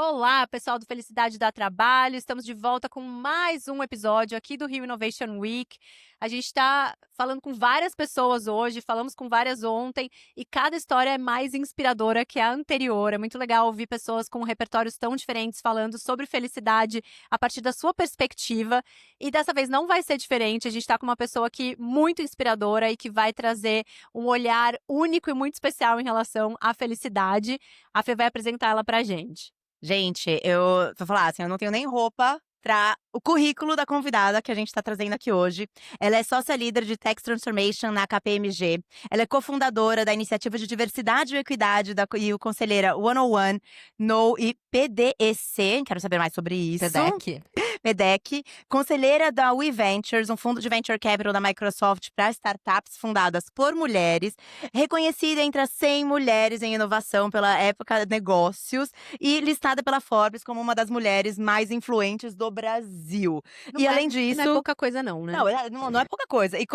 Olá, pessoal do Felicidade dá Trabalho. Estamos de volta com mais um episódio aqui do Rio Innovation Week. A gente está falando com várias pessoas hoje, falamos com várias ontem, e cada história é mais inspiradora que a anterior. É muito legal ouvir pessoas com repertórios tão diferentes falando sobre felicidade a partir da sua perspectiva. E dessa vez não vai ser diferente. A gente está com uma pessoa aqui muito inspiradora e que vai trazer um olhar único e muito especial em relação à felicidade. A Fê vai apresentar ela pra gente. Gente, eu vou falar assim, eu não tenho nem roupa para o currículo da convidada que a gente tá trazendo aqui hoje. Ela é sócia líder de Tech Transformation na KPMG. Ela é cofundadora da Iniciativa de Diversidade e Equidade e o conselheira 101 no IPDEC. Quero saber mais sobre isso. PEDEC. PEDEC, conselheira da We Ventures, um fundo de venture capital da Microsoft para startups fundadas por mulheres, reconhecida entre as 100 mulheres em inovação pela Época Negócios e listada pela Forbes como uma das mulheres mais influentes do Brasil. Não E é- além disso, Não é pouca coisa não, né? não é pouca coisa. E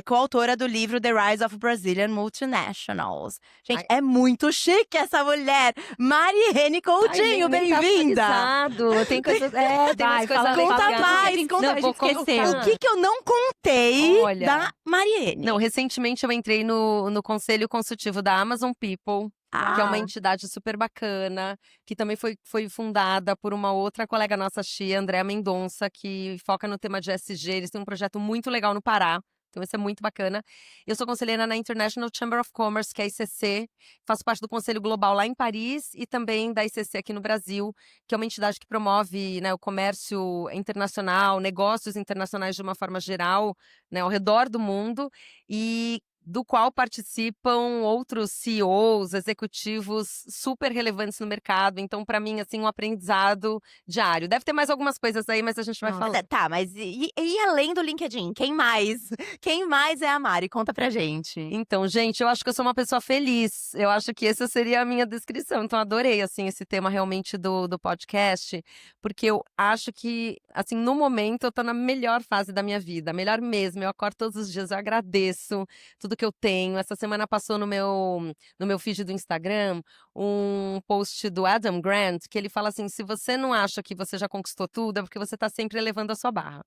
coautora do livro The Rise of Brazilian Multinationals. Gente, Ai. é muito chique essa mulher! Mariene Coutinho, Nem tá bem-vinda! atualizado. Tem coisas, tem Vai, umas coisas fala, Conta legais. mais, conta Não, mais. vou esqueceu. contar. O que eu não contei Olha. da Mariene? Não, recentemente eu entrei no conselho consultivo da Amazon People, que é uma entidade super bacana, que também foi fundada por uma outra colega nossa, Chia, Andréa Mendonça, que foca no tema de ESG. Eles têm um projeto muito legal no Pará. Então, isso é muito bacana. Eu sou conselheira na International Chamber of Commerce, que é a ICC. Faço parte do Conselho Global lá em Paris e também da ICC aqui no Brasil, que é uma entidade que promove, né, o comércio internacional, negócios internacionais de uma forma geral, né, ao redor do mundo. E do qual participam outros CEOs, executivos super relevantes no mercado. Então, para mim, assim, um aprendizado diário. Deve ter mais algumas coisas aí, mas a gente vai falar. Tá, mas e além do LinkedIn, quem mais? Quem mais é a Mari? Conta pra gente. Então, gente, eu acho que eu sou uma pessoa feliz. Eu acho que essa seria a minha descrição. Então, adorei, assim, esse tema realmente do podcast, porque eu acho que, assim, no momento eu tô na melhor fase da minha vida, melhor mesmo. Eu acordo todos os dias, eu agradeço tudo que eu tenho. Essa semana passou no meu feed do Instagram um post do Adam Grant, que ele fala assim: se você não acha que você já conquistou tudo, é porque você tá sempre elevando a sua barra.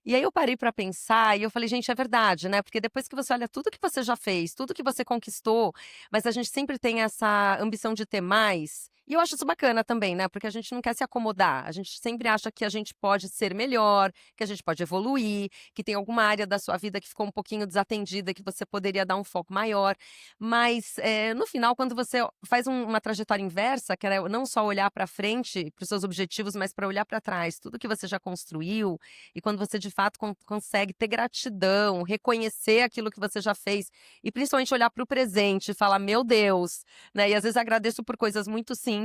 E aí eu parei pra pensar e eu falei, gente, é verdade, né? Porque depois que você olha tudo que você já fez, tudo que você conquistou, mas a gente sempre tem essa ambição de ter mais. E eu acho isso bacana também, né? Porque a gente não quer se acomodar. A gente sempre acha que a gente pode ser melhor, que a gente pode evoluir, que tem alguma área da sua vida que ficou um pouquinho desatendida, que você poderia dar um foco maior. Mas no final, quando você faz uma trajetória inversa, que é não só olhar pra frente, pros seus objetivos, mas para olhar pra trás, tudo que você já construiu, e quando você de fato consegue ter gratidão, reconhecer aquilo que você já fez e principalmente olhar para o presente e falar, meu Deus, né? E às vezes agradeço por coisas muito simples,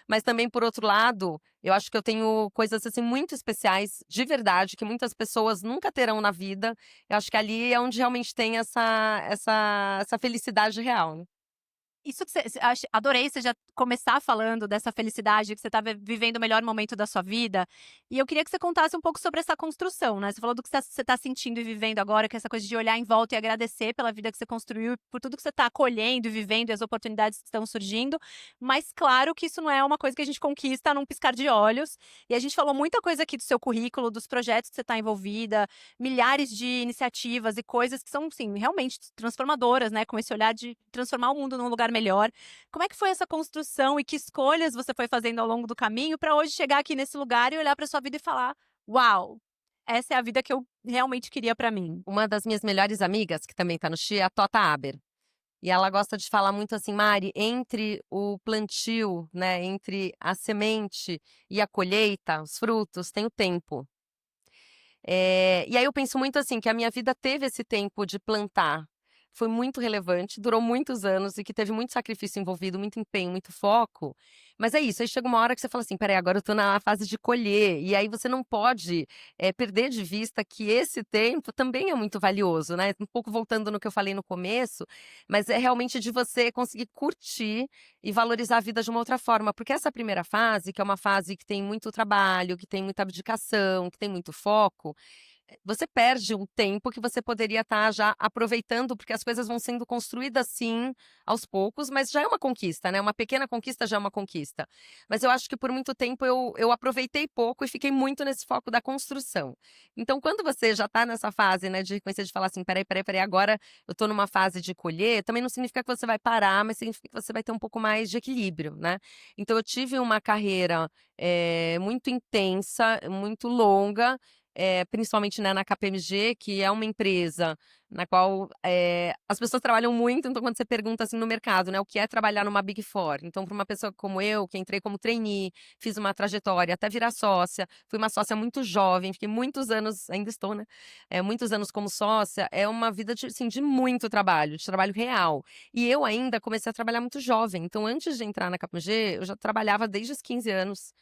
mas também por outro lado, eu acho que eu tenho coisas assim muito especiais de verdade que muitas pessoas nunca terão na vida. Eu acho que ali é onde realmente tem essa felicidade real, né? Isso que adorei você já começar falando dessa felicidade, que você está vivendo o melhor momento da sua vida. E eu queria que você contasse um pouco sobre essa construção, né? Você falou do que você está sentindo e vivendo agora, que é essa coisa de olhar em volta e agradecer pela vida que você construiu, e por tudo que você está colhendo e vivendo e as oportunidades que estão surgindo. Mas claro que isso não é uma coisa que a gente conquista num piscar de olhos. E a gente falou muita coisa aqui do seu currículo, dos projetos que você está envolvida, milhares de iniciativas e coisas que são, sim, realmente transformadoras, né? Com esse olhar de transformar o mundo num lugar melhor. Como é que foi essa construção e que escolhas você foi fazendo ao longo do caminho para hoje chegar aqui nesse lugar e olhar para sua vida e falar: "Uau, essa é a vida que eu realmente queria para mim"? Uma das minhas melhores amigas, que também tá no Chia, é a Tota Aber. E ela gosta de falar muito assim, Mari, entre o plantio, né, entre a semente e a colheita, os frutos, tem o tempo. E aí eu penso muito assim, que a minha vida teve esse tempo de plantar. Foi muito relevante, durou muitos anos e que teve muito sacrifício envolvido, muito empenho, muito foco. Mas é isso, aí chega uma hora que você fala assim, peraí, agora eu tô na fase de colher. E aí você não pode perder de vista que esse tempo também é muito valioso, né? Um pouco voltando no que eu falei no começo, mas é realmente de você conseguir curtir e valorizar a vida de uma outra forma. Porque essa primeira fase, que é uma fase que tem muito trabalho, que tem muita abdicação, que tem muito foco, você perde um tempo que você poderia estar já aproveitando, porque as coisas vão sendo construídas sim, aos poucos, mas já é uma conquista, né? Uma pequena conquista já é uma conquista. Mas eu acho que por muito tempo eu aproveitei pouco e fiquei muito nesse foco da construção. Então, quando você já está nessa fase, né, de conhecer, de falar assim, peraí, agora eu estou numa fase de colher, também não significa que você vai parar, mas significa que você vai ter um pouco mais de equilíbrio, né? Então, eu tive uma carreira muito intensa, muito longa, principalmente, né, na KPMG, que é uma empresa na qual as pessoas trabalham muito. Então, quando você pergunta assim no mercado, né, o que é trabalhar numa Big Four? Então, para uma pessoa como eu, que entrei como trainee, fiz uma trajetória até virar sócia, fui uma sócia muito jovem, fiquei muitos anos, ainda estou, né? Muitos anos como sócia, é uma vida de, assim, de muito trabalho, de trabalho real. E eu ainda comecei a trabalhar muito jovem. Então, antes de entrar na KPMG, eu já trabalhava desde os 15 anos.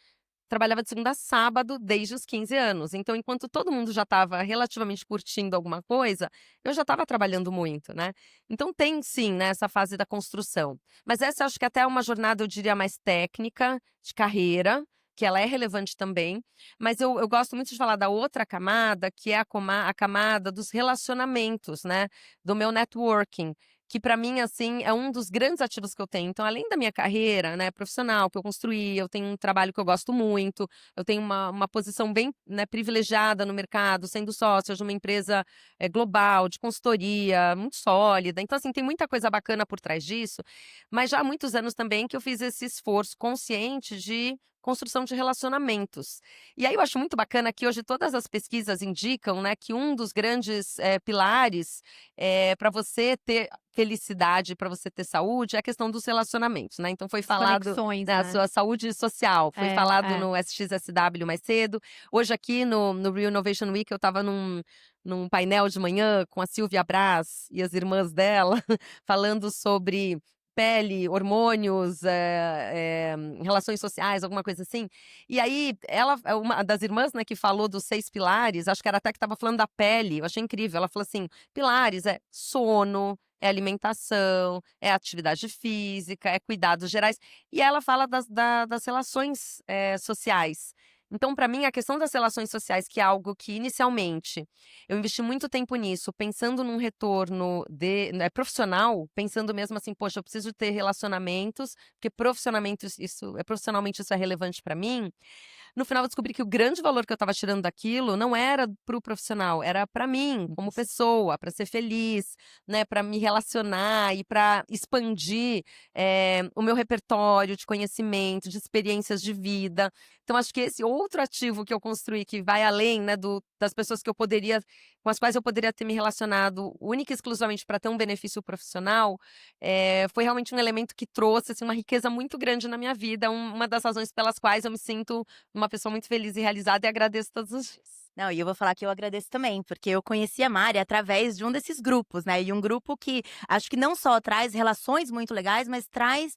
Trabalhava de segunda a sábado desde os 15 anos. Então, enquanto todo mundo já estava relativamente curtindo alguma coisa, eu já estava trabalhando muito, né? Então, tem sim, né, essa fase da construção. Mas essa eu acho que até é uma jornada, eu diria, mais técnica, de carreira, que ela é relevante também. Mas eu gosto muito de falar da outra camada, que é a camada dos relacionamentos, né? Do meu networking. Que para mim, assim, é um dos grandes ativos que eu tenho. Então, além da minha carreira, né, profissional que eu construí, eu tenho um trabalho que eu gosto muito, eu tenho uma posição bem, né, privilegiada no mercado, sendo sócia de uma empresa global, de consultoria, muito sólida. Então, assim, tem muita coisa bacana por trás disso, mas já há muitos anos também que eu fiz esse esforço consciente de construção de relacionamentos. E aí eu acho muito bacana que hoje todas as pesquisas indicam, né, que um dos grandes pilares para você ter felicidade, para você ter saúde, é a questão dos relacionamentos, né? Então foi As falado, conexões, né, a né? sua saúde social, foi É, falado é. no SXSW mais cedo. Hoje aqui no Rio Innovation Week eu estava num painel de manhã com a Silvia Braz e as irmãs dela, falando sobre pele, hormônios, relações sociais, alguma coisa assim. E aí, ela, uma das irmãs, né, que falou dos 6 pilares, acho que era até que estava falando da pele, eu achei incrível. Ela falou assim: pilares é sono, é alimentação, é atividade física, é cuidados gerais. E ela fala das relações sociais. Então, para mim, a questão das relações sociais, que é algo que inicialmente eu investi muito tempo nisso, pensando num retorno profissional, pensando mesmo assim, poxa, eu preciso ter relacionamentos, porque profissionalmente isso é relevante para mim. No final eu descobri que o grande valor que eu estava tirando daquilo não era para o profissional, era para mim, como pessoa, para ser feliz, né, para me relacionar e para expandir o meu repertório de conhecimento, de experiências de vida. Então, acho que esse outro ativo que eu construí, que vai além, né, das pessoas com as quais eu poderia ter me relacionado única e exclusivamente para ter um benefício profissional, foi realmente um elemento que trouxe assim, uma riqueza muito grande na minha vida, uma das razões pelas quais eu me sinto uma pessoa muito feliz e realizada e agradeço todos os dias. Não, e eu vou falar que eu agradeço também, porque eu conheci a Mari através de um desses grupos, né? E um grupo que acho que não só traz relações muito legais, mas traz,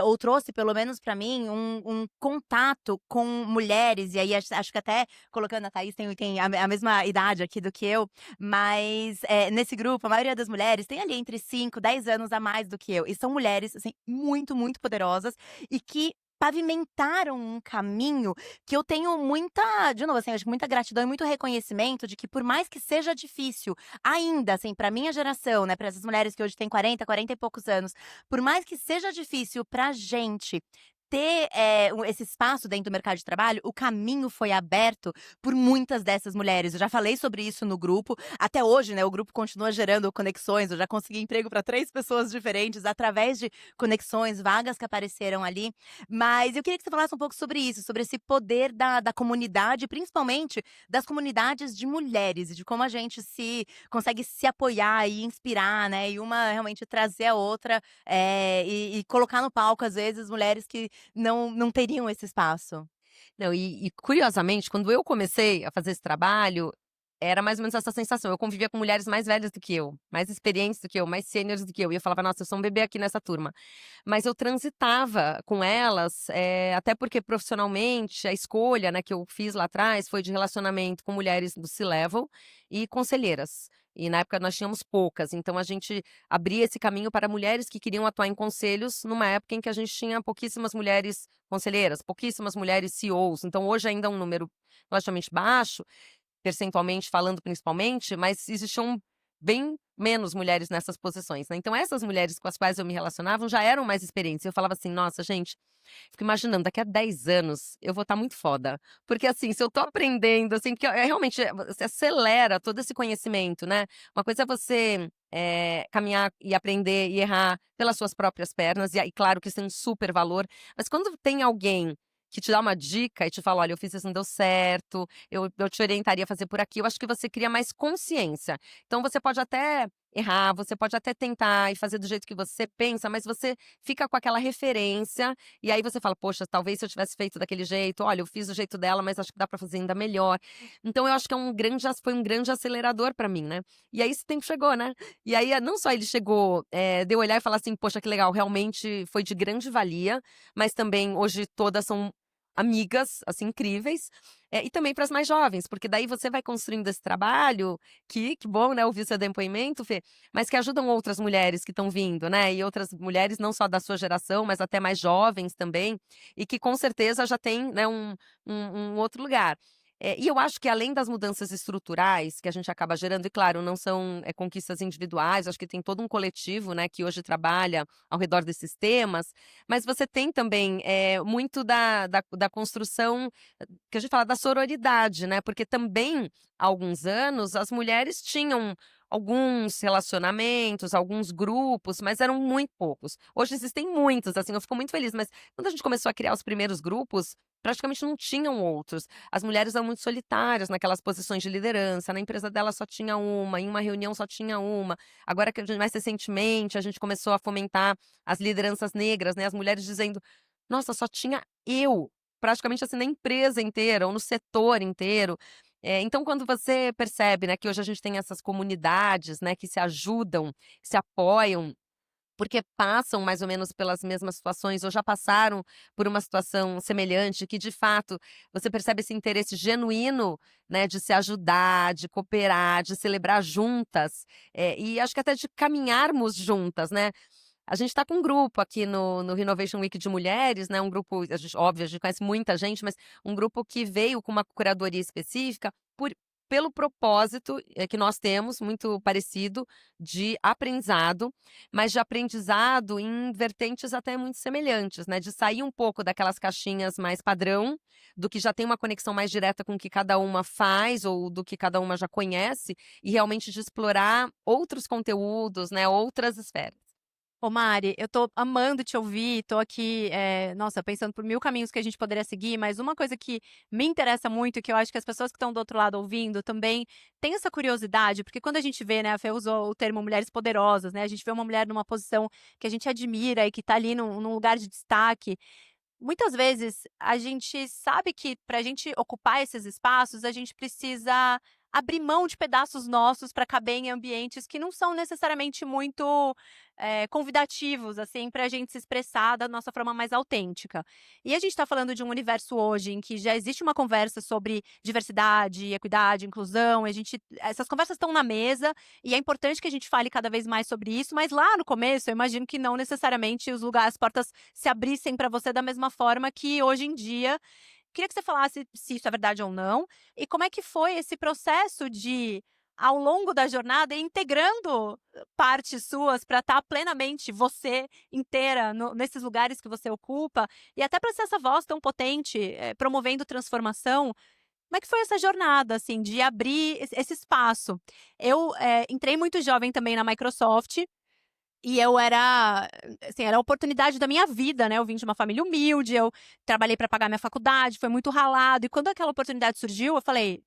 ou trouxe, pelo menos pra mim, um contato com mulheres. E aí acho que até colocando a Thaís tem a mesma idade aqui do que eu, mas nesse grupo, a maioria das mulheres tem ali entre 5, 10 anos a mais do que eu. E são mulheres, assim, muito, muito poderosas e que pavimentaram um caminho que eu tenho muita, de novo, assim, acho que muita gratidão e muito reconhecimento de que por mais que seja difícil, ainda, assim, pra minha geração, né, pra essas mulheres que hoje têm 40 e poucos anos, por mais que seja difícil pra gente ter esse espaço dentro do mercado de trabalho, o caminho foi aberto por muitas dessas mulheres. Eu já falei sobre isso no grupo. Até hoje, né, o grupo continua gerando conexões. Eu já consegui emprego para 3 pessoas diferentes através de conexões, vagas que apareceram ali. Mas eu queria que você falasse um pouco sobre isso, sobre esse poder da comunidade, principalmente das comunidades de mulheres, e de como a gente consegue se apoiar e inspirar, né? E uma realmente trazer a outra e colocar no palco, às vezes, mulheres que não teriam esse espaço. Não, e curiosamente, quando eu comecei a fazer esse trabalho, era mais ou menos essa sensação. Eu convivia com mulheres mais velhas do que eu, mais experientes do que eu, mais sêniores do que eu. E eu falava, nossa, eu sou um bebê aqui nessa turma. Mas eu transitava com elas, até porque profissionalmente a escolha, né, que eu fiz lá atrás foi de relacionamento com mulheres do C-Level e conselheiras. E na época nós tínhamos poucas, então a gente abria esse caminho para mulheres que queriam atuar em conselhos, numa época em que a gente tinha pouquíssimas mulheres conselheiras, pouquíssimas mulheres CEOs. Então hoje ainda é um número relativamente baixo. percentualmente falando principalmente, mas existiam bem menos mulheres nessas posições, né? Então essas mulheres com as quais eu me relacionava já eram mais experientes. Eu falava assim, nossa, gente, fico imaginando, daqui a 10 anos eu vou estar muito foda. Porque assim, se eu tô aprendendo, assim, porque realmente você acelera todo esse conhecimento, né? Uma coisa é você caminhar e aprender e errar pelas suas próprias pernas, e aí, claro que isso tem um super valor, mas quando tem alguém que te dá uma dica e te fala, olha, eu fiz isso, não deu certo, eu te orientaria a fazer por aqui, eu acho que você cria mais consciência. Então você pode até errar, você pode até tentar e fazer do jeito que você pensa, mas você fica com aquela referência e aí você fala, poxa, talvez se eu tivesse feito daquele jeito, olha, eu fiz do jeito dela, mas acho que dá pra fazer ainda melhor. Então eu acho que foi um grande acelerador pra mim, né? E aí esse tempo chegou, né? E aí não só ele chegou, de eu olhar e falar assim, poxa, que legal, realmente foi de grande valia, mas também hoje todas são amigas, assim, incríveis, e também para as mais jovens, porque daí você vai construindo esse trabalho, que bom, né, ouvir seu depoimento, Fê, mas que ajudam outras mulheres que estão vindo, né, e outras mulheres não só da sua geração, mas até mais jovens também, e que com certeza já tem, né, um outro lugar. E eu acho que além das mudanças estruturais que a gente acaba gerando, e claro, não são conquistas individuais, acho que tem todo um coletivo, né, que hoje trabalha ao redor desses temas, mas você tem também muito da construção, que a gente fala da sororidade, né, porque também, há alguns anos, as mulheres tinham alguns relacionamentos, alguns grupos, mas eram muito poucos. Hoje existem muitos, assim, eu fico muito feliz, mas quando a gente começou a criar os primeiros grupos, praticamente não tinham outros. As mulheres eram muito solitárias naquelas posições de liderança, na empresa dela só tinha uma, em uma reunião só tinha uma. Agora que mais recentemente a gente começou a fomentar as lideranças negras, né, as mulheres dizendo: "Nossa, só tinha eu", praticamente assim na empresa inteira ou no setor inteiro. Então quando você percebe, né, que hoje a gente tem essas comunidades, né, que se ajudam, que se apoiam porque passam mais ou menos pelas mesmas situações ou já passaram por uma situação semelhante, que de fato você percebe esse interesse genuíno, né, de se ajudar, de cooperar, de celebrar juntas, e acho que até de caminharmos juntas, né. A gente está com um grupo aqui no Renovation Week de mulheres, né, um grupo, óbvio, a gente conhece muita gente, mas um grupo que veio com uma curadoria específica pelo propósito, que nós temos, muito parecido, de aprendizado, mas de aprendizado em vertentes até muito semelhantes, né, de sair um pouco daquelas caixinhas mais padrão, do que já tem uma conexão mais direta com o que cada uma faz ou do que cada uma já conhece, e realmente de explorar outros conteúdos, né, outras esferas. Ô Mari, eu tô amando te ouvir, tô aqui, nossa, pensando por 1000 caminhos que a gente poderia seguir, mas uma coisa que me interessa muito e que eu acho que as pessoas que estão do outro lado ouvindo também têm essa curiosidade, porque quando a gente vê, né, a Fê usou o termo mulheres poderosas, né, a gente vê uma mulher numa posição que a gente admira e que tá ali num lugar de destaque, muitas vezes a gente sabe que para a gente ocupar esses espaços, a gente precisa abrir mão de pedaços nossos para caber em ambientes que não são necessariamente muito convidativos, assim, para a gente se expressar da nossa forma mais autêntica. E a gente está falando de um universo hoje em que já existe uma conversa sobre diversidade, equidade, inclusão. Essas conversas estão na mesa e é importante que a gente fale cada vez mais sobre isso. Mas lá no começo, eu imagino que não necessariamente as portas se abrissem para você da mesma forma que hoje em dia. Queria que você falasse se isso é verdade ou não, e como é que foi esse processo de, ao longo da jornada, ir integrando partes suas para estar plenamente você inteira nesses lugares que você ocupa, e até para ser essa voz tão potente, promovendo transformação. Como é que foi essa jornada, assim, de abrir esse espaço? Eu entrei muito jovem também na Microsoft, e eu era, assim, era a oportunidade da minha vida, né, eu vim de uma família humilde, eu trabalhei para pagar minha faculdade, foi muito ralado, e quando aquela oportunidade surgiu, eu falei: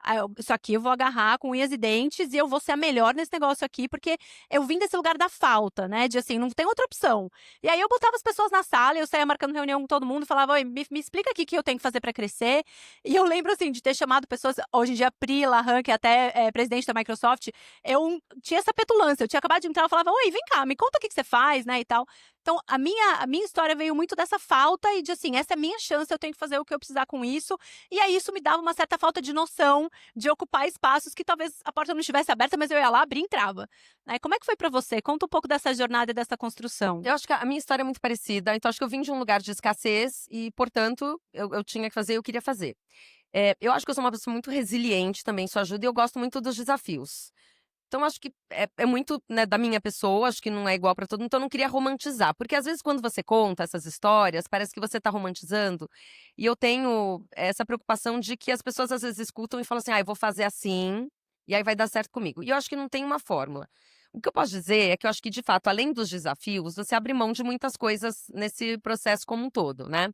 "Ah, isso aqui eu vou agarrar com unhas e dentes e eu vou ser a melhor nesse negócio aqui", porque eu vim desse lugar da falta, né, de assim, não tem outra opção. E aí eu botava as pessoas na sala, eu saía marcando reunião com todo mundo, falava: "Oi, me explica aqui o que eu tenho que fazer para crescer". E eu lembro, assim, de ter chamado pessoas, hoje em dia a Pri Laham, que é até presidente da Microsoft, eu tinha essa petulância, eu tinha acabado de entrar, eu falava: "Oi, vem cá, me conta o que você faz", né, e tal. Então a minha história veio muito dessa falta e de assim, essa é a minha chance, eu tenho que fazer o que eu precisar com isso. E aí isso me dava uma certa falta de noção de ocupar espaços que talvez a porta não estivesse aberta, mas eu ia lá, abria e entrava. Como é que foi pra você? Conta um pouco dessa jornada e dessa construção. Eu acho que a minha história é muito parecida, então acho que eu vim de um lugar de escassez e, portanto, eu tinha que fazer, eu queria fazer. Eu acho que eu sou uma pessoa muito resiliente também, isso ajuda, e eu gosto muito dos desafios. Então, acho que é muito, né, da minha pessoa, acho que não é igual pra todo mundo, então eu não queria romantizar. Porque às vezes quando você conta essas histórias, parece que você tá romantizando. E eu tenho essa preocupação de que as pessoas às vezes escutam e falam assim: eu vou fazer assim, e aí vai dar certo comigo. E eu acho que não tem uma fórmula. O que eu posso dizer é que eu acho que, de fato, além dos desafios, você abre mão de muitas coisas nesse processo como um todo, né?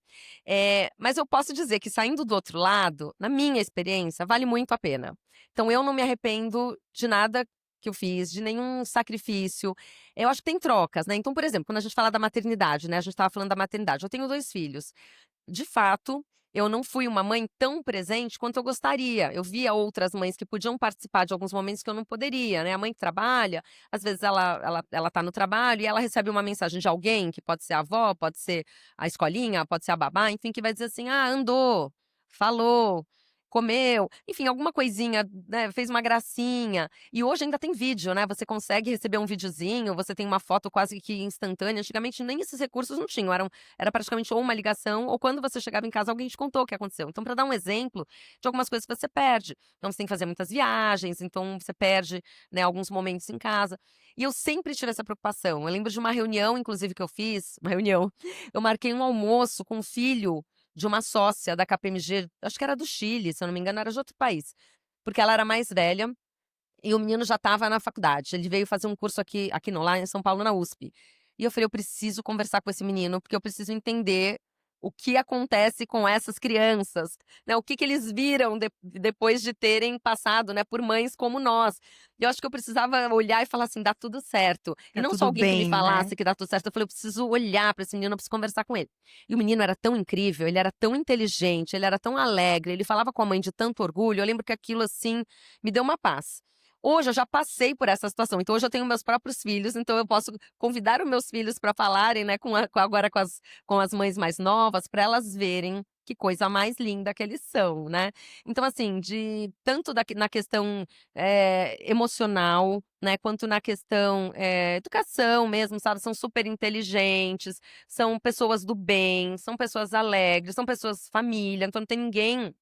Mas eu posso dizer que saindo do outro lado, na minha experiência, vale muito a pena. Então, eu não me arrependo de nada que eu fiz, de nenhum sacrifício. Eu acho que tem trocas, né? Então, por exemplo, quando a gente fala da maternidade, né? A gente estava falando da maternidade. Eu tenho 2 filhos. De fato, eu não fui uma mãe tão presente quanto eu gostaria. Eu via outras mães que podiam participar de alguns momentos que eu não poderia, né? A mãe que trabalha, às vezes ela tá no trabalho e ela recebe uma mensagem de alguém, que pode ser a avó, pode ser a escolinha, pode ser a babá, enfim, que vai dizer assim: andou, falou, comeu, enfim, alguma coisinha, né? Fez uma gracinha. E hoje ainda tem vídeo, né? Você consegue receber um videozinho, você tem uma foto quase que instantânea. Antigamente nem esses recursos não tinham, era praticamente ou uma ligação, ou quando você chegava em casa, alguém te contou o que aconteceu. Então, para dar um exemplo de algumas coisas que você perde. Então, você tem que fazer muitas viagens, então você perde, né, alguns momentos em casa. E eu sempre tive essa preocupação. Eu lembro de uma reunião, inclusive, que eu fiz, uma reunião, eu marquei um almoço com o filho de uma sócia da KPMG, acho que era do Chile, se eu não me engano, era de outro país. Porque ela era mais velha e o menino já estava na faculdade. Ele veio fazer um curso aqui não, lá em São Paulo, na USP. E eu falei, eu preciso conversar com esse menino, porque eu preciso entender o que acontece com essas crianças, né? O que eles viram depois de terem passado, né, por mães como nós. E eu acho que eu precisava olhar e falar assim, dá tudo certo. E Tá não só tudo alguém que me bem, falasse né? que dá tudo certo. Eu falei, eu preciso olhar para esse menino, eu preciso conversar com ele. E o menino era tão incrível, ele era tão inteligente, ele era tão alegre, ele falava com a mãe de tanto orgulho. Eu lembro que aquilo, assim, me deu uma paz. Hoje eu já passei por essa situação, então hoje eu tenho meus próprios filhos, então eu posso convidar os meus filhos para falarem, né, agora com as mães mais novas, para elas verem que coisa mais linda que eles são, né? Então, assim, de tanto na questão emocional, né, quanto na questão educação mesmo, sabe? São super inteligentes, são pessoas do bem, são pessoas alegres, são pessoas família, então não tem ninguém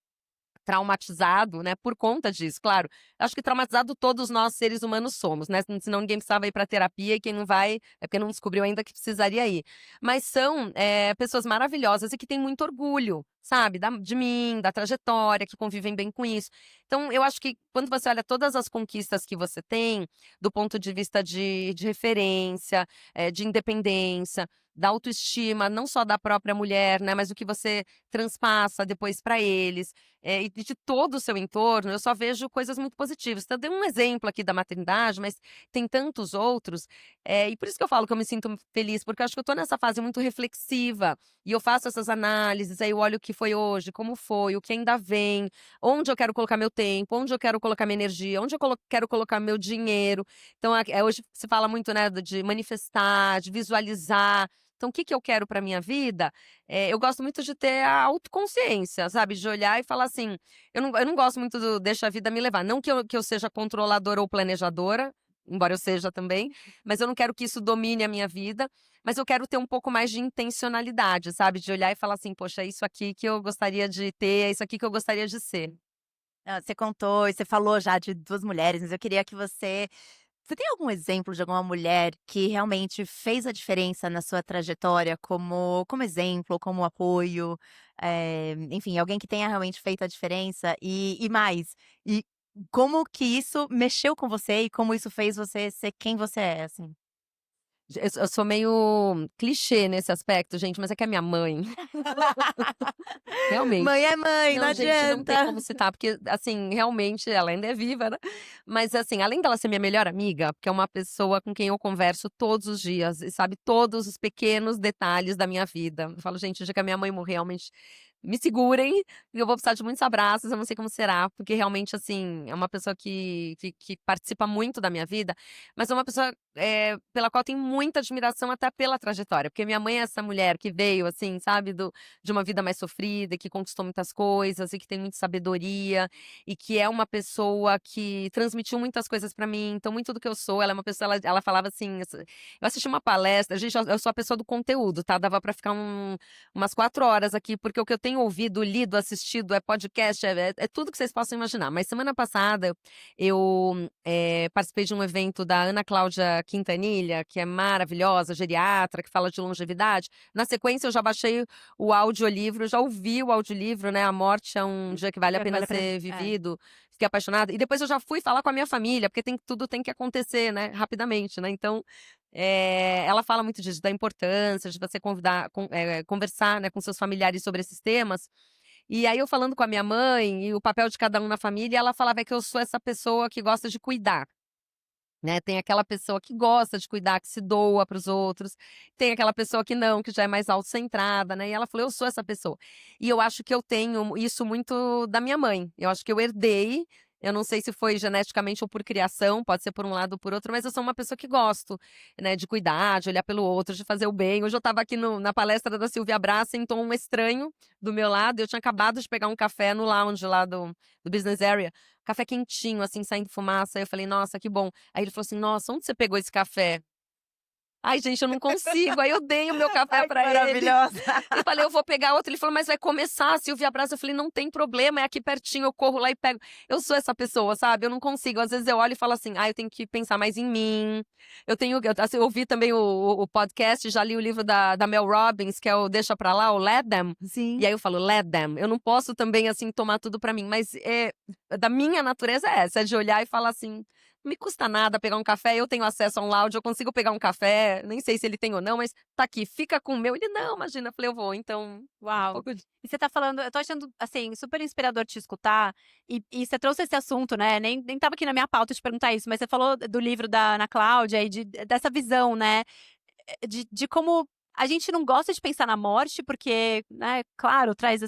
traumatizado, né, por conta disso. Claro, acho que traumatizado todos nós seres humanos somos, né? Senão ninguém precisava ir para terapia e quem não vai é porque não descobriu ainda que precisaria ir. Mas são pessoas maravilhosas e que têm muito orgulho, sabe, de mim, da trajetória, que convivem bem com isso. Então, eu acho que quando você olha todas as conquistas que você tem, do ponto de vista de referência, de independência, da autoestima, não só da própria mulher, né, mas o que você transpassa depois para eles, e de todo o seu entorno, eu só vejo coisas muito positivas. Então, eu dei um exemplo aqui da maternidade, mas tem tantos outros, e por isso que eu falo que eu me sinto feliz, porque eu acho que eu estou nessa fase muito reflexiva, e eu faço essas análises, aí eu olho o que foi hoje, como foi, o que ainda vem, onde eu quero colocar meu tempo, onde eu quero colocar minha energia, onde eu quero colocar meu dinheiro. Então, hoje se fala muito, né, de manifestar, de visualizar. Então, o que eu quero para minha vida? Eu gosto muito de ter a autoconsciência, sabe? De olhar e falar assim: eu não gosto muito do deixa a vida me levar. Não que eu seja controladora ou planejadora, embora eu seja também, mas eu não quero que isso domine a minha vida. Mas eu quero ter um pouco mais de intencionalidade, sabe? De olhar e falar assim: poxa, é isso aqui que eu gostaria de ter, é isso aqui que eu gostaria de ser. Você contou e você falou já de 2 mulheres, mas eu queria que você tem algum exemplo de alguma mulher que realmente fez a diferença na sua trajetória como exemplo, como apoio, enfim, alguém que tenha realmente feito a diferença e como que isso mexeu com você e como isso fez você ser quem você é, assim? Eu sou meio clichê nesse aspecto, gente, mas é que a minha mãe, realmente. Mãe é mãe, não Não, gente, não tem adianta. como citar, porque, assim, realmente ela ainda é viva, né. Mas, assim, além dela ser minha melhor amiga, porque é uma pessoa com quem eu converso todos os dias e sabe todos os pequenos detalhes da minha vida. Eu falo: "Gente, o dia que a minha mãe morrer, realmente, me segurem, e eu vou precisar de muitos abraços, eu não sei como será", porque realmente, assim, é uma pessoa que participa muito da minha vida, mas é uma pessoa, pela qual eu tenho muita admiração até pela trajetória, porque minha mãe é essa mulher que veio, assim, sabe, de uma vida mais sofrida, que conquistou muitas coisas e que tem muita sabedoria, e que é uma pessoa que transmitiu muitas coisas pra mim. Então, muito do que eu sou, ela é uma pessoa, ela falava assim, eu assisti uma palestra, gente, eu sou a pessoa do conteúdo, tá? Dava pra ficar umas 4 horas aqui, porque o que eu tenho tem ouvido, lido, assistido, é podcast, é tudo que vocês possam imaginar. Mas semana passada eu participei de um evento da Ana Cláudia Quintanilha, que é maravilhosa, geriatra, que fala de longevidade. Na sequência, eu já baixei o audiolivro, já ouvi o audiolivro, né? A Morte é um dia que vale a pena ser vivido. Fiquei apaixonada. E depois eu já fui falar com a minha família, porque tudo tem que acontecer, né? Rapidamente, né? Então, ela fala muito disso, da importância de você conversar, né, com seus familiares sobre esses temas. E aí eu falando com a minha mãe e o papel de cada um na família, ela falava que eu sou essa pessoa que gosta de cuidar. Né? Tem aquela pessoa que gosta de cuidar, que se doa para os outros. Tem aquela pessoa que não, que já é mais autocentrada, né? E ela falou, eu sou essa pessoa. E eu acho que eu tenho isso muito da minha mãe. Eu acho que eu herdei. Eu não sei se foi geneticamente ou por criação, pode ser por um lado ou por outro, mas eu sou uma pessoa que gosto, né, de cuidar, de olhar pelo outro, de fazer o bem. Hoje eu estava aqui na palestra da Silvia Braz, sentou um estranho do meu lado, eu tinha acabado de pegar um café no lounge lá do Business Area, café quentinho, assim, saindo fumaça. Aí eu falei, nossa, que bom. Aí ele falou assim, nossa, onde você pegou esse café? Ai, gente, eu não consigo. Aí eu dei o meu café pra ele. Maravilhosa. Eu falei, eu vou pegar outro. Ele falou, mas vai começar, Silvia Braz. Eu falei, não tem problema, é aqui pertinho, eu corro lá e pego. Eu sou essa pessoa, sabe? Eu não consigo. Às vezes eu olho e falo assim, eu tenho que pensar mais em mim. Eu ouvi também o podcast, já li o livro da Mel Robbins, que é o Deixa Pra Lá, o Let Them. Sim. E aí eu falo, let them. Eu não posso também, assim, tomar tudo pra mim. Mas da minha natureza é essa, é de olhar e falar assim, não me custa nada pegar um café, eu tenho acesso a um lounge, eu consigo pegar um café, nem sei se ele tem ou não, mas tá aqui, fica com o meu. Ele, não, imagina, eu falei, eu vou, então... Uau. E você tá falando, eu tô achando, assim, super inspirador te escutar, e você trouxe esse assunto, né, nem tava aqui na minha pauta te perguntar isso, mas você falou do livro da Ana Cláudia e dessa visão, né, de como a gente não gosta de pensar na morte, porque, né, claro, traz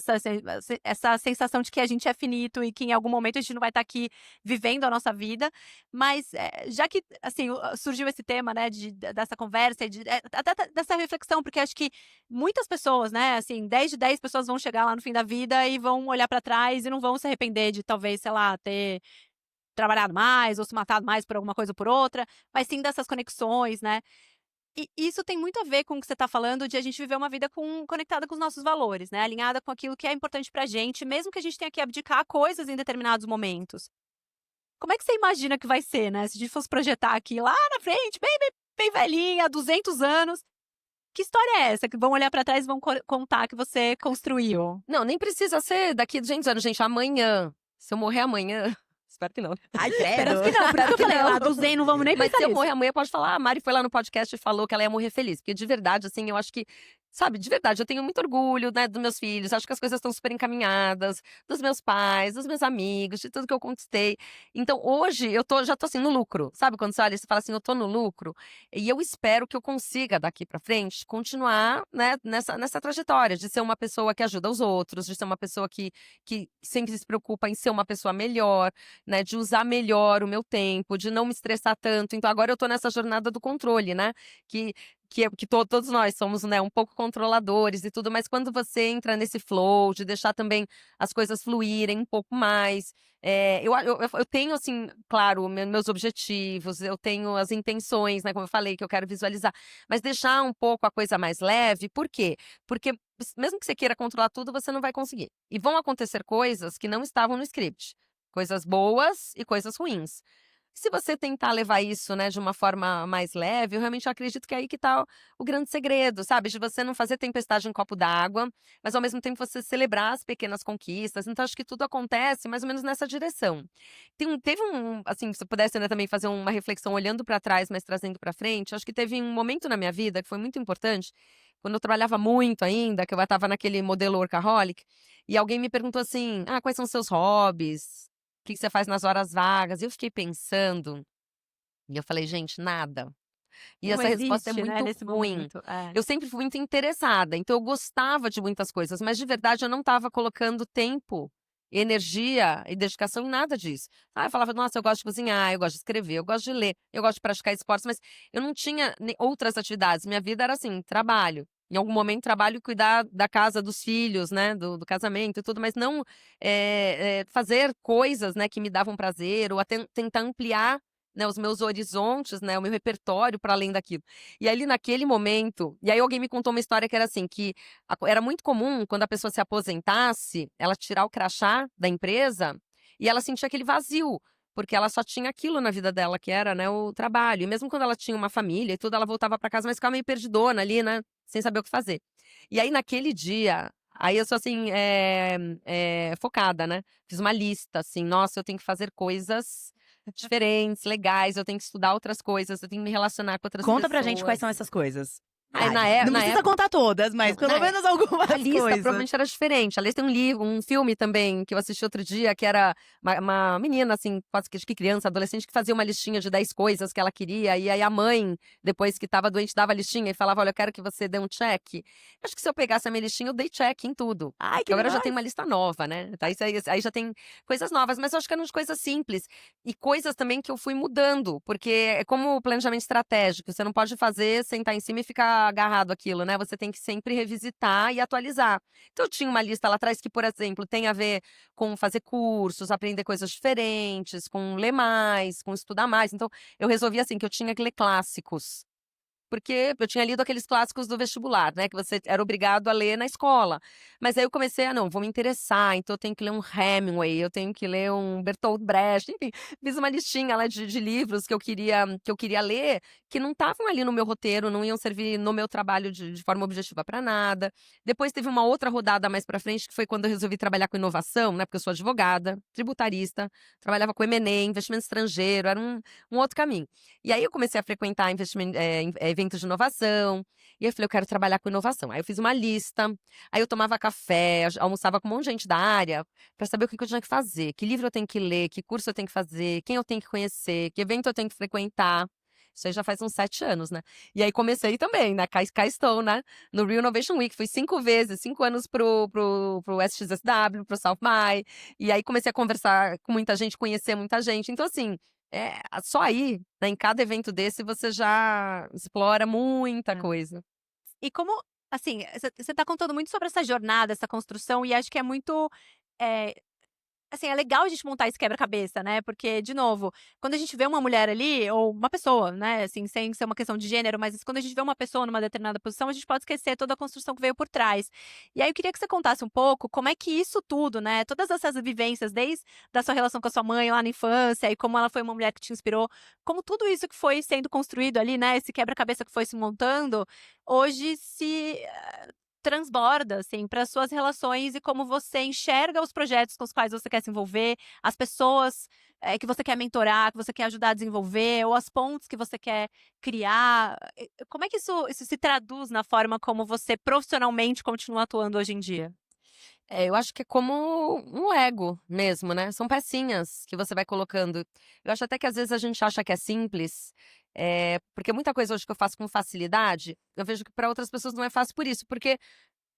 essa sensação de que a gente é finito e que em algum momento a gente não vai estar aqui vivendo a nossa vida. Mas já que, assim, surgiu esse tema, né, dessa conversa, até dessa reflexão, porque acho que muitas pessoas, né, assim, 10 de 10 pessoas vão chegar lá no fim da vida e vão olhar para trás e não vão se arrepender de talvez, sei lá, ter trabalhado mais ou se matado mais por alguma coisa ou por outra, mas sim dessas conexões, né? E isso tem muito a ver com o que você está falando de a gente viver uma vida conectada com os nossos valores, né? Alinhada com aquilo que é importante pra gente, mesmo que a gente tenha que abdicar coisas em determinados momentos. Como é que você imagina que vai ser, né? Se a gente fosse projetar aqui lá na frente, bem velhinha, 200 anos. Que história é essa? Que vão olhar pra trás e vão contar que você construiu? Não, nem precisa ser daqui 200 anos, gente, amanhã. Se eu morrer amanhã... Espero que não. Ai, Espero credo. que não, por isso que eu falei, não. lá 200, não vamos nem Mas pensar se eu nisso. morrer amanhã, pode falar, a Mari foi lá no podcast e falou que ela ia morrer feliz. Porque de verdade, assim, eu acho que, sabe, de verdade, eu tenho muito orgulho, né, dos meus filhos. Acho que as coisas estão super encaminhadas, dos meus pais, dos meus amigos, de tudo que eu conquistei. Então, hoje, já tô assim, no lucro. Sabe quando você olha e você fala assim, eu tô no lucro? E eu espero que eu consiga, daqui pra frente, continuar, né, nessa trajetória de ser uma pessoa que ajuda os outros, de ser uma pessoa que sempre se preocupa em ser uma pessoa melhor, né, de usar melhor o meu tempo, de não me estressar tanto. Então agora eu tô nessa jornada do controle, né? Que todos nós somos, né, um pouco controladores e tudo, mas quando você entra nesse flow, de deixar também as coisas fluírem um pouco mais, eu tenho, assim, claro, meus objetivos, eu tenho as intenções, né, como eu falei, que eu quero visualizar, mas deixar um pouco a coisa mais leve, por quê? Porque mesmo que você queira controlar tudo, você não vai conseguir. E vão acontecer coisas que não estavam no script. Coisas boas e coisas ruins. Se você tentar levar isso, né, de uma forma mais leve, eu realmente acredito que é aí que tá o grande segredo, sabe? De você não fazer tempestade em copo d'água, mas ao mesmo tempo você celebrar as pequenas conquistas. Então, acho que tudo acontece mais ou menos nessa direção. Teve assim, se eu pudesse, né, também fazer uma reflexão olhando para trás, mas trazendo para frente, acho que teve um momento na minha vida que foi muito importante, quando eu trabalhava muito ainda, que eu estava naquele modelo workaholic, e alguém me perguntou assim, quais são seus hobbies? O que você faz nas horas vagas? E eu fiquei pensando, e eu falei, gente, nada. E Não essa resposta é existe, né, muito nesse ruim. momento. É. Eu sempre fui muito interessada, então eu gostava de muitas coisas, mas de verdade eu não estava colocando tempo, energia e dedicação em nada disso. Eu falava, nossa, eu gosto de cozinhar, eu gosto de escrever, eu gosto de ler, eu gosto de praticar esportes, mas eu não tinha outras atividades. Minha vida era assim, trabalho. Em algum momento, trabalho e cuidar da casa dos filhos, né, do casamento e tudo, mas não fazer coisas, né, que me davam prazer ou até tentar ampliar né, os meus horizontes, né, o meu repertório para além daquilo. E ali naquele momento, e aí alguém me contou uma história que era assim, que era muito comum quando a pessoa se aposentasse, ela tirar o crachá da empresa e ela sentia aquele vazio, porque ela só tinha aquilo na vida dela, que era, né, o trabalho. E mesmo quando ela tinha uma família e tudo, ela voltava para casa, mas ficava meio perdidona ali, né, sem saber o que fazer. E aí naquele dia, aí eu sou assim, focada, né? Fiz uma lista, assim, nossa, eu tenho que fazer coisas diferentes, legais, eu tenho que estudar outras coisas, eu tenho que me relacionar com outras Conta pra gente quais pessoas. são essas coisas. Aí Não na precisa época. contar todas, mas Não, pelo menos algumas a lista coisas. provavelmente era diferente. Aliás, tem um livro, um filme também que eu assisti outro dia, que era uma menina, assim, quase que acho que criança, adolescente, que fazia uma listinha de 10 coisas que ela queria. E aí a mãe, depois que estava doente, dava a listinha e falava: olha, eu quero que você dê um check. Acho que se eu pegasse a minha listinha, eu dei check em tudo. Ai, que Porque agora eu já demais. tenho uma lista nova, né? Tá, isso aí já tem coisas novas, mas eu acho que eram de coisas simples. E coisas também que eu fui mudando, porque é como o planejamento estratégico. Você não pode fazer, sentar em cima e ficar agarrado àquilo, né? Você tem que sempre revisitar e atualizar. Então, eu tinha uma lista lá atrás que, por exemplo, tem a ver com fazer cursos, aprender coisas diferentes, com ler mais, com estudar mais. Então, eu resolvi assim, que eu tinha que ler clássicos. Porque eu tinha lido aqueles clássicos do vestibular, né, que você era obrigado a ler na escola. Mas aí eu comecei não, vou me interessar, então eu tenho que ler um Hemingway, eu tenho que ler um Bertolt Brecht, enfim, fiz uma listinha lá de livros que eu queria ler, que não estavam ali no meu roteiro, não iam servir no meu trabalho de forma objetiva para nada. Depois teve uma outra rodada mais para frente, que foi quando eu resolvi trabalhar com inovação, né, porque eu sou advogada, tributarista, trabalhava com M&A, investimento estrangeiro, era um outro caminho. E aí eu comecei a frequentar eventos de inovação, e aí eu falei, eu quero trabalhar com inovação. Aí eu fiz uma lista, aí eu tomava café, almoçava com um monte de gente da área, para saber o que eu tinha que fazer, que livro eu tenho que ler, que curso eu tenho que fazer, quem eu tenho que conhecer, que evento eu tenho que frequentar. Isso aí já faz uns 7 anos, né? E aí comecei também, né? Cá estou, né? No Rio Innovation Week. Fui 5 vezes, 5 anos pro SXSW, pro South by. E aí comecei a conversar com muita gente, conhecer muita gente. Então, assim, só aí, né, em cada evento desse, você já explora muita coisa. E como, assim, você tá contando muito sobre essa jornada, essa construção, e acho que é muito, eh, assim, é legal a gente montar esse quebra-cabeça, né, porque, de novo, quando a gente vê uma mulher ali, ou uma pessoa, né, assim, sem ser uma questão de gênero, mas quando a gente vê uma pessoa numa determinada posição, a gente pode esquecer toda a construção que veio por trás. E aí eu queria que você contasse um pouco como é que isso tudo, né, todas essas vivências, desde da sua relação com a sua mãe lá na infância, e como ela foi uma mulher que te inspirou, como tudo isso que foi sendo construído ali, né, esse quebra-cabeça que foi se montando, hoje se transborda, assim, para suas relações e como você enxerga os projetos com os quais você quer se envolver, as pessoas, que você quer mentorar, que você quer ajudar a desenvolver, ou as pontes que você quer criar. Como é que isso se traduz na forma como você profissionalmente continua atuando hoje em dia? Eu acho que é como um Lego mesmo, né? São pecinhas que você vai colocando. Eu acho até que às vezes a gente acha que é simples, porque muita coisa hoje que eu faço com facilidade, eu vejo que para outras pessoas não é fácil por isso, porque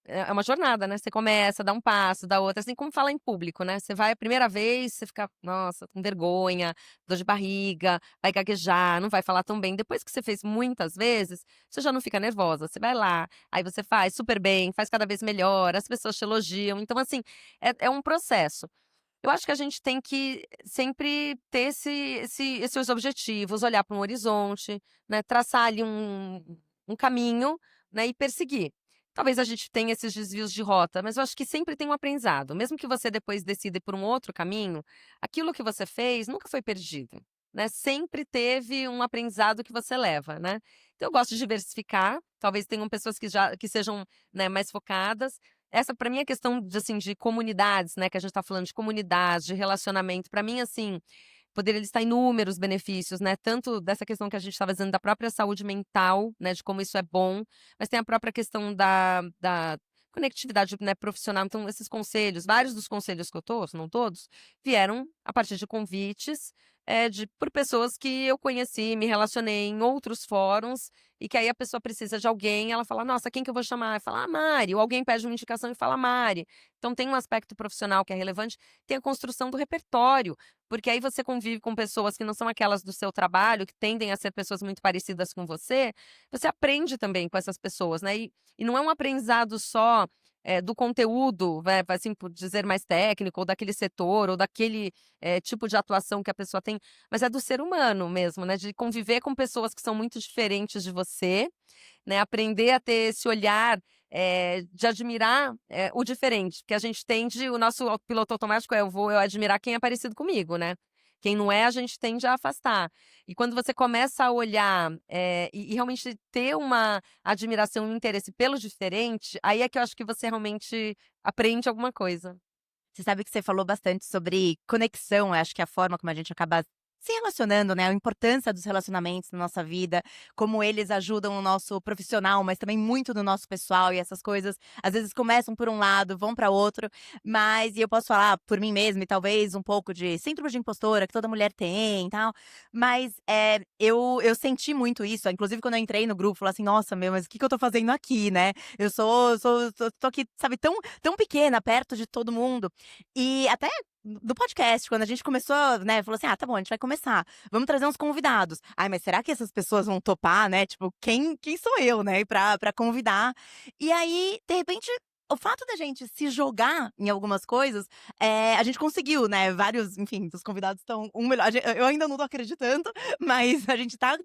é uma jornada, né? Você começa, dá um passo, dá outro, assim como falar em público, né? Você vai a primeira vez, você fica, nossa, com vergonha, dor de barriga, vai gaguejar, não vai falar tão bem. Depois que você fez muitas vezes, você já não fica nervosa. Você vai lá, aí você faz super bem, faz cada vez melhor, as pessoas te elogiam. Então, assim, é um processo. Eu acho que a gente tem que sempre ter esses objetivos, olhar para um horizonte, né? Traçar ali um caminho, né? E perseguir. Talvez a gente tenha esses desvios de rota, mas eu acho que sempre tem um aprendizado. Mesmo que você depois decida ir por um outro caminho, aquilo que você fez nunca foi perdido, né? Sempre teve um aprendizado que você leva, né? Então eu gosto de diversificar. Talvez tenham pessoas que sejam, né, mais focadas. Essa para mim é questão de, assim, de comunidades, né, que a gente está falando de comunidades, de relacionamento. Para mim, assim, poderia listar inúmeros benefícios, né? Tanto dessa questão que a gente estava dizendo da própria saúde mental, né? De como isso é bom, mas tem a própria questão da conectividade, né, profissional. Então, esses conselhos, vários dos conselhos que eu tô, se não todos, vieram a partir de convites por pessoas que eu conheci, me relacionei em outros fóruns, e que aí a pessoa precisa de alguém, ela fala, nossa, quem que eu vou chamar? Fala, a Mari. Ou alguém pede uma indicação e fala, Mari. Então, tem um aspecto profissional que é relevante, tem a construção do repertório. Porque aí você convive com pessoas que não são aquelas do seu trabalho, que tendem a ser pessoas muito parecidas com você aprende também com essas pessoas, né? E não é um aprendizado só do conteúdo, assim, por dizer mais técnico, ou daquele setor, ou daquele tipo de atuação que a pessoa tem, mas é do ser humano mesmo, né? De conviver com pessoas que são muito diferentes de você, né? Aprender a ter esse olhar de admirar o diferente, porque a gente tende, o nosso piloto automático eu admirar quem é parecido comigo, né? Quem não é, a gente tende a afastar. E quando você começa a olhar e realmente ter uma admiração e um interesse pelo diferente, aí é que eu acho que você realmente aprende alguma coisa. Você sabe que você falou bastante sobre conexão, eu acho que é a forma como a gente acaba se relacionando, né, a importância dos relacionamentos na nossa vida, como eles ajudam no nosso profissional, mas também muito no nosso pessoal e essas coisas, às vezes começam por um lado, vão para outro, mas e eu posso falar por mim mesma e talvez um pouco de síndrome de impostora que toda mulher tem e tal, mas, eu senti muito isso, inclusive quando eu entrei no grupo, falei assim: "Nossa, meu, mas o que que eu tô fazendo aqui, né? Eu tô aqui, sabe, tão pequena, perto de todo mundo". E até do podcast, quando a gente começou, né, falou assim: "Ah, tá bom, a gente vai começar, vamos trazer uns convidados". Ai, mas será que essas pessoas vão topar, né, tipo, quem sou eu, né, pra convidar? E aí, de repente, o fato da gente se jogar em algumas coisas, a gente conseguiu, né, vários, enfim, dos convidados estão um melhor eu ainda não tô acreditando, mas a gente tá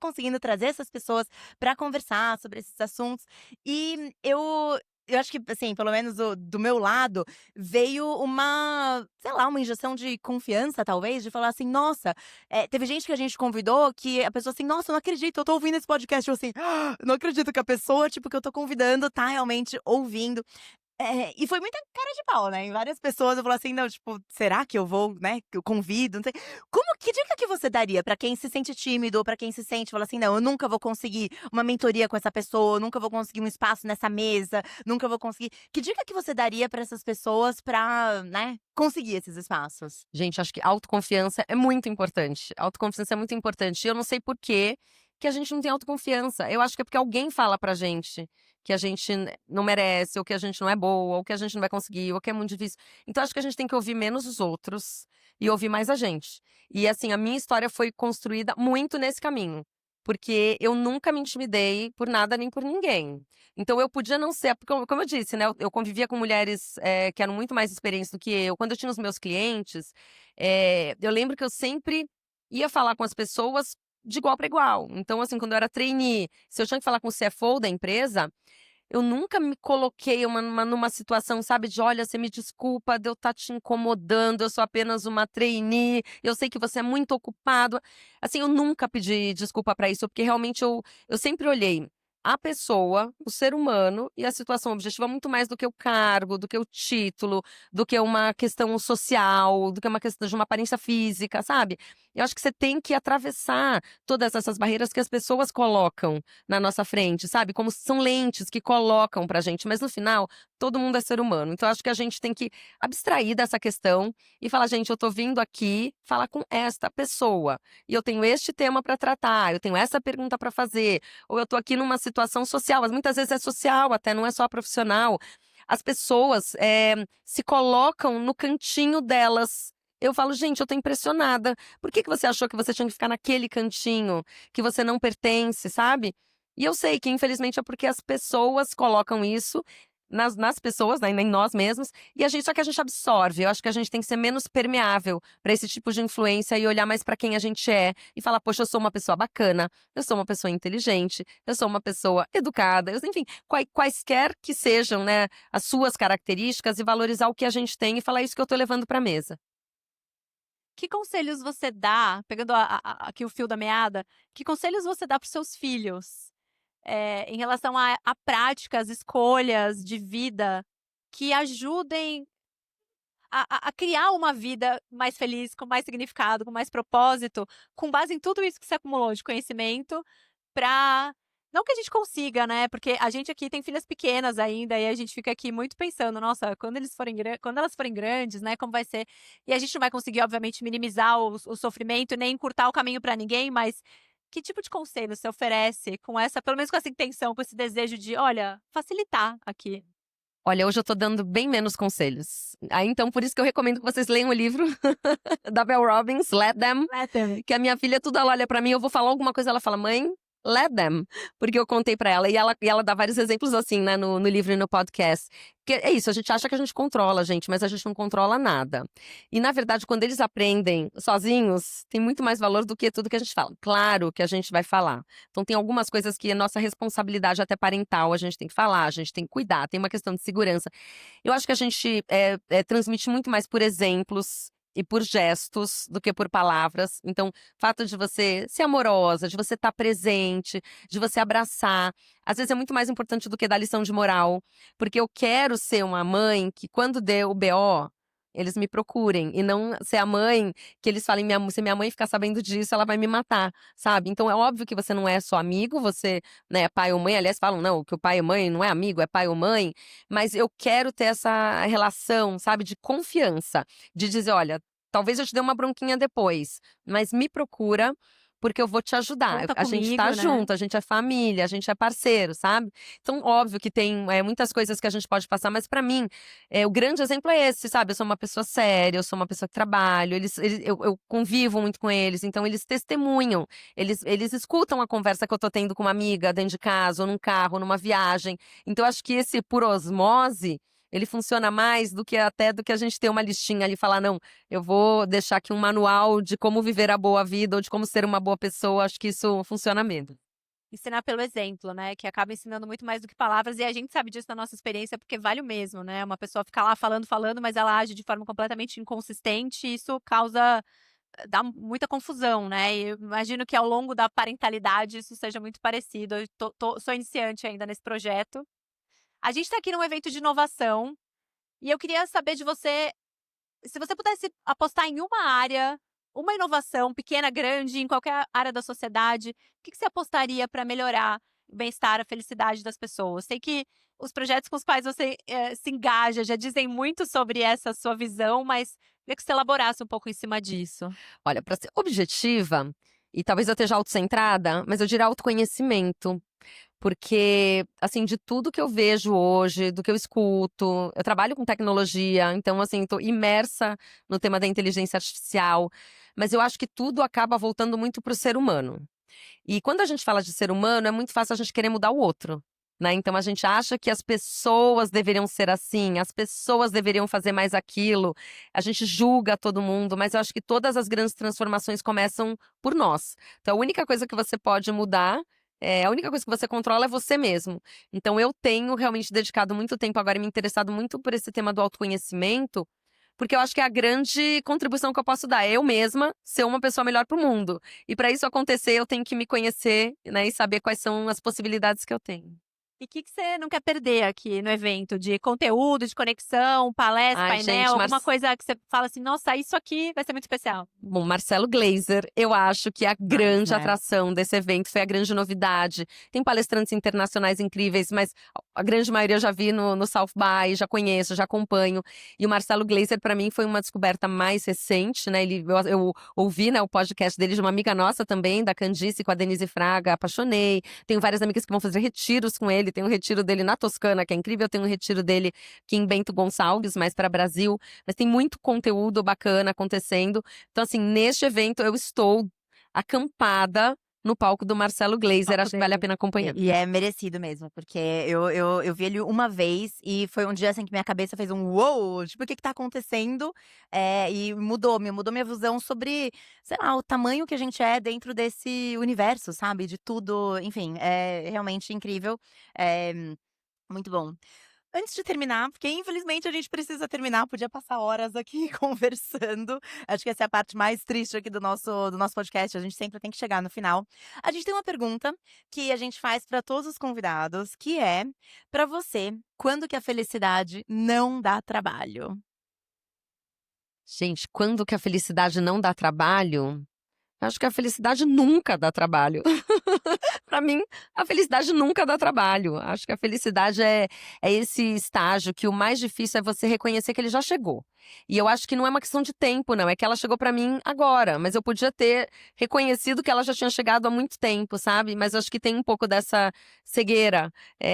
conseguindo trazer essas pessoas pra conversar sobre esses assuntos. E eu acho que, assim, pelo menos do meu lado, veio uma, sei lá, uma injeção de confiança, talvez, de falar assim: "Nossa", teve gente que a gente convidou que a pessoa assim: "Nossa, eu não acredito, eu tô ouvindo esse podcast", eu assim: "Ah, não acredito que a pessoa, tipo, que eu tô convidando tá realmente ouvindo". E foi muita cara de pau, né, em várias pessoas eu falo assim: "Não, tipo, será que eu vou, né, que eu convido, não sei". Que dica que você daria pra quem se sente tímido ou pra quem se sente, fala assim: "Não, eu nunca vou conseguir uma mentoria com essa pessoa, eu nunca vou conseguir um espaço nessa mesa, nunca vou conseguir". Que dica que você daria pra essas pessoas pra, né, conseguir esses espaços? Gente, acho que autoconfiança é muito importante. Autoconfiança é muito importante. E eu não sei por que a gente não tem autoconfiança. Eu acho que é porque alguém fala pra gente que a gente não merece, ou que a gente não é boa, ou que a gente não vai conseguir, ou que é muito difícil. Então, acho que a gente tem que ouvir menos os outros e ouvir mais a gente. E, assim, a minha história foi construída muito nesse caminho. Porque eu nunca me intimidei por nada nem por ninguém. Então eu podia não ser, porque como eu disse, né, eu convivia com mulheres, que eram muito mais experientes do que eu. Quando eu tinha os meus clientes, eu lembro que eu sempre ia falar com as pessoas de igual para igual. Então, assim, quando eu era trainee, se eu tinha que falar com o CFO da empresa, eu nunca me coloquei numa situação, sabe, de: "Olha, você me desculpa de eu estar te incomodando, eu sou apenas uma trainee, eu sei que você é muito ocupado". Assim, eu nunca pedi desculpa pra isso, porque realmente eu sempre olhei a pessoa, o ser humano e a situação objetiva muito mais do que o cargo, do que o título, do que uma questão social, do que uma questão de uma aparência física, sabe. Eu acho que você tem que atravessar todas essas barreiras que as pessoas colocam na nossa frente, sabe, como são lentes que colocam pra gente, mas no final, todo mundo é ser humano. Então acho que a gente tem que abstrair dessa questão e falar: "Gente, eu tô vindo aqui falar com esta pessoa, e eu tenho este tema pra tratar, eu tenho essa pergunta pra fazer, ou eu tô aqui numa situação social", mas muitas vezes é social até, não é só profissional. As pessoas, se colocam no cantinho delas. Eu falo: "Gente, eu tô impressionada. Por que que você achou que você tinha que ficar naquele cantinho, que você não pertence", sabe? E eu sei que infelizmente é porque as pessoas colocam isso nas pessoas, né, em nós mesmos, e só que a gente absorve. Eu acho que a gente tem que ser menos permeável para esse tipo de influência e olhar mais para quem a gente é e falar: "Poxa, eu sou uma pessoa bacana, eu sou uma pessoa inteligente, eu sou uma pessoa educada", enfim, quaisquer que sejam, né, as suas características, e valorizar o que a gente tem e falar: "É isso que eu tô levando pra mesa". Que conselhos você dá, pegando aqui o fio da meada, que conselhos você dá para os seus filhos, em relação a práticas, escolhas de vida que ajudem a criar uma vida mais feliz, com mais significado, com mais propósito, com base em tudo isso que você acumulou de conhecimento, para não que a gente consiga, né, porque a gente aqui tem filhas pequenas ainda e a gente fica aqui muito pensando: "Nossa, quando elas forem grandes, né, como vai ser?". E a gente não vai conseguir, obviamente, minimizar o sofrimento, nem encurtar o caminho para ninguém, mas que tipo de conselho você oferece com essa, pelo menos com essa intenção, com esse desejo de: "Olha, facilitar aqui"? Olha, hoje eu tô dando bem menos conselhos. Aí, então, por isso que eu recomendo que vocês leiam o livro da Mel Robbins, Let Them, Let them. que a minha filha, tudo ela olha pra mim, eu vou falar alguma coisa, ela fala: "Mãe, let them. Porque eu contei pra ela, e ela dá vários exemplos assim, né, no livro e no podcast. Que é isso, a gente acha que a gente controla, gente, mas a gente não controla nada. E, na verdade, quando eles aprendem sozinhos, tem muito mais valor do que tudo que a gente fala. Claro que a gente vai falar. Então, tem algumas coisas que é nossa responsabilidade até parental, a gente tem que falar, a gente tem que cuidar, tem uma questão de segurança. Eu acho que a gente transmite muito mais por exemplos e por gestos do que por palavras. Então, o fato de você ser amorosa, de você estar presente, de você abraçar, às vezes é muito mais importante do que dar lição de moral. Porque eu quero ser uma mãe que, quando der o BO, eles me procurem. E não ser a mãe que eles falem, se minha mãe ficar sabendo disso, ela vai me matar, sabe? Então, é óbvio que você não é só amigo, você, né, é pai ou mãe. Aliás, falam, não, que o pai e mãe não é amigo, é pai ou mãe. Mas eu quero ter essa relação, sabe, de confiança. De dizer, olha, talvez eu te dê uma bronquinha depois, mas me procura, porque eu vou te ajudar. Conta A gente tá comigo, né? junto, a gente é família, a gente é parceiro, sabe? Então, óbvio que tem muitas coisas que a gente pode passar, mas pra mim, o grande exemplo é esse, sabe? Eu sou uma pessoa séria, eu sou uma pessoa que trabalho, eu convivo muito com eles, então eles testemunham, eles escutam a conversa que eu tô tendo com uma amiga dentro de casa, ou num carro, ou numa viagem. Então, eu acho que esse por osmose, ele funciona mais do que a gente ter uma listinha ali e falar, não, eu vou deixar aqui um manual de como viver a boa vida ou de como ser uma boa pessoa. Acho que isso funciona menos. Ensinar pelo exemplo, né? Que acaba ensinando muito mais do que palavras. E a gente sabe disso na nossa experiência, porque vale o mesmo, né? Uma pessoa fica lá falando, mas ela age de forma completamente inconsistente. E isso dá muita confusão, né? E eu imagino que ao longo da parentalidade isso seja muito parecido. Eu sou iniciante ainda nesse projeto. A gente está aqui num evento de inovação. E eu queria saber de você, se você pudesse apostar em uma área, uma inovação, pequena, grande, em qualquer área da sociedade, o que você apostaria para melhorar o bem-estar, a felicidade das pessoas? Sei que os projetos com os quais você se engaja já dizem muito sobre essa sua visão, mas queria que você elaborasse um pouco em cima disso. Olha, para ser objetiva, e talvez eu esteja autocentrada, mas eu diria autoconhecimento. Porque, assim, de tudo que eu vejo hoje, do que eu escuto, eu trabalho com tecnologia, então, assim, estou imersa no tema da inteligência artificial, mas eu acho que tudo acaba voltando muito para o ser humano. E quando a gente fala de ser humano, é muito fácil a gente querer mudar o outro, né? Então, a gente acha que as pessoas deveriam ser assim, as pessoas deveriam fazer mais aquilo, a gente julga todo mundo, mas eu acho que todas as grandes transformações começam por nós. Então, a única coisa que você pode mudar a única coisa que você controla é você mesmo. Então, eu tenho realmente dedicado muito tempo agora e me interessado muito por esse tema do autoconhecimento, porque eu acho que é a grande contribuição que eu posso dar. É eu mesma ser uma pessoa melhor para o mundo. E para isso acontecer, eu tenho que me conhecer, né, e saber quais são as possibilidades que eu tenho. E o que você não quer perder aqui no evento? De conteúdo, de conexão, palestra, Ai, painel, gente, alguma coisa que você fala assim, nossa, isso aqui vai ser muito especial. Bom, Marcelo Glazer, eu acho que a grande né? atração desse evento foi a grande novidade. Tem palestrantes internacionais incríveis, mas a grande maioria eu já vi no South by, já conheço, já acompanho. E o Marcelo Glazer, para mim, foi uma descoberta mais recente, né? Eu ouvi, né, o podcast dele de uma amiga nossa também, da Candice, com a Denise Fraga, apaixonei. Tenho várias amigas que vão fazer retiros com ele. Tem um retiro dele na Toscana, que é incrível. Tem um retiro dele aqui em Bento Gonçalves, mais para Brasil. Mas tem muito conteúdo bacana acontecendo. Então, assim, neste evento eu estou acampada no palco do Marcelo Glazer. Palco Acho que vale a dele. pena acompanhar. E é merecido mesmo, porque eu vi ele uma vez e foi um dia assim que minha cabeça fez um uou, tipo, o que tá acontecendo? E me mudou minha visão sobre, sei lá, o tamanho que a gente é dentro desse universo, sabe? De tudo, enfim, é realmente incrível. É muito bom. Antes de terminar, porque infelizmente a gente precisa terminar, podia passar horas aqui conversando. Acho que essa é a parte mais triste aqui do nosso podcast, a gente sempre tem que chegar no final. A gente tem uma pergunta que a gente faz para todos os convidados, que é: para você, quando que a felicidade não dá trabalho? Gente, quando que a felicidade não dá trabalho? Acho que a felicidade nunca dá trabalho. Pra mim, a felicidade nunca dá trabalho. Acho que a felicidade é esse estágio que o mais difícil é você reconhecer que ele já chegou. E eu acho que não é uma questão de tempo, não. É que ela chegou pra mim agora, mas eu podia ter reconhecido que ela já tinha chegado há muito tempo, sabe? Mas eu acho que tem um pouco dessa cegueira.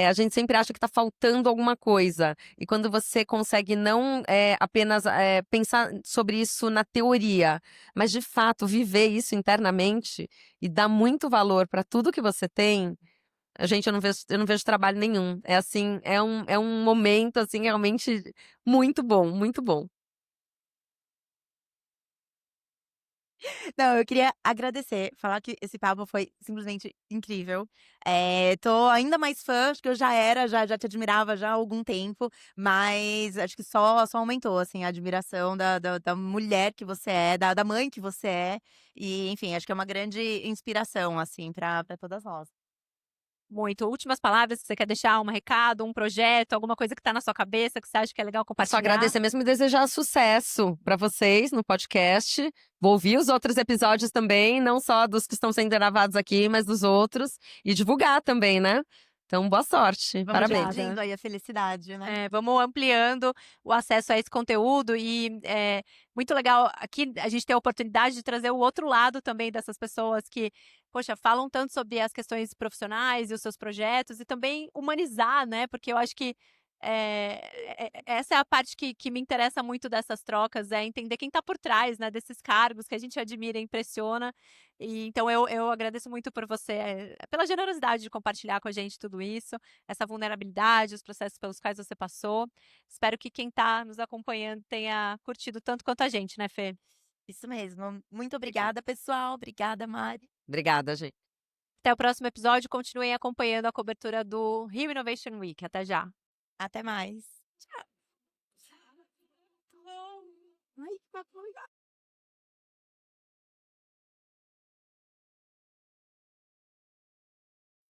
A gente sempre acha que tá faltando alguma coisa. E quando você consegue não apenas pensar sobre isso na teoria, mas de fato viver isso internamente e dar muito valor pra tudo que você tem. Gente, eu não vejo trabalho nenhum. É assim, é um momento, assim, realmente muito bom, muito bom. Não, eu queria agradecer, falar que esse papo foi simplesmente incrível. Tô ainda mais fã, acho que eu já te admirava já há algum tempo, mas acho que só aumentou, assim, a admiração da mulher que você é, da mãe que você é. E, enfim, acho que é uma grande inspiração, assim, pra todas nós. Muito. Últimas palavras que você quer deixar, um recado, um projeto, alguma coisa que tá na sua cabeça que você acha que é legal É só compartilhar? agradecer mesmo e desejar sucesso pra vocês no podcast. Vou ouvir os outros episódios também, não só dos que estão sendo gravados aqui, mas dos outros. E divulgar também, né? Então, boa sorte. Vamos Parabéns. dividindo aí a felicidade, né? Vamos ampliando o acesso a esse conteúdo e é muito legal aqui a gente ter a oportunidade de trazer o outro lado também dessas pessoas que, poxa, falam tanto sobre as questões profissionais e os seus projetos e também humanizar, né? Porque eu acho que essa é a parte que me interessa muito dessas trocas, é entender quem está por trás, né, desses cargos que a gente admira e impressiona. E, então eu agradeço muito por você, pela generosidade de compartilhar com a gente tudo isso, essa vulnerabilidade, os processos pelos quais você passou. Espero que quem está nos acompanhando tenha curtido tanto quanto a gente, né, Fê? Isso mesmo. Muito obrigada, pessoal. Obrigada, Mari. Obrigada, gente. Até o próximo episódio. Continuem acompanhando a cobertura do Rio Innovation Week. Até já. Até mais. Tchau. Ai, papai.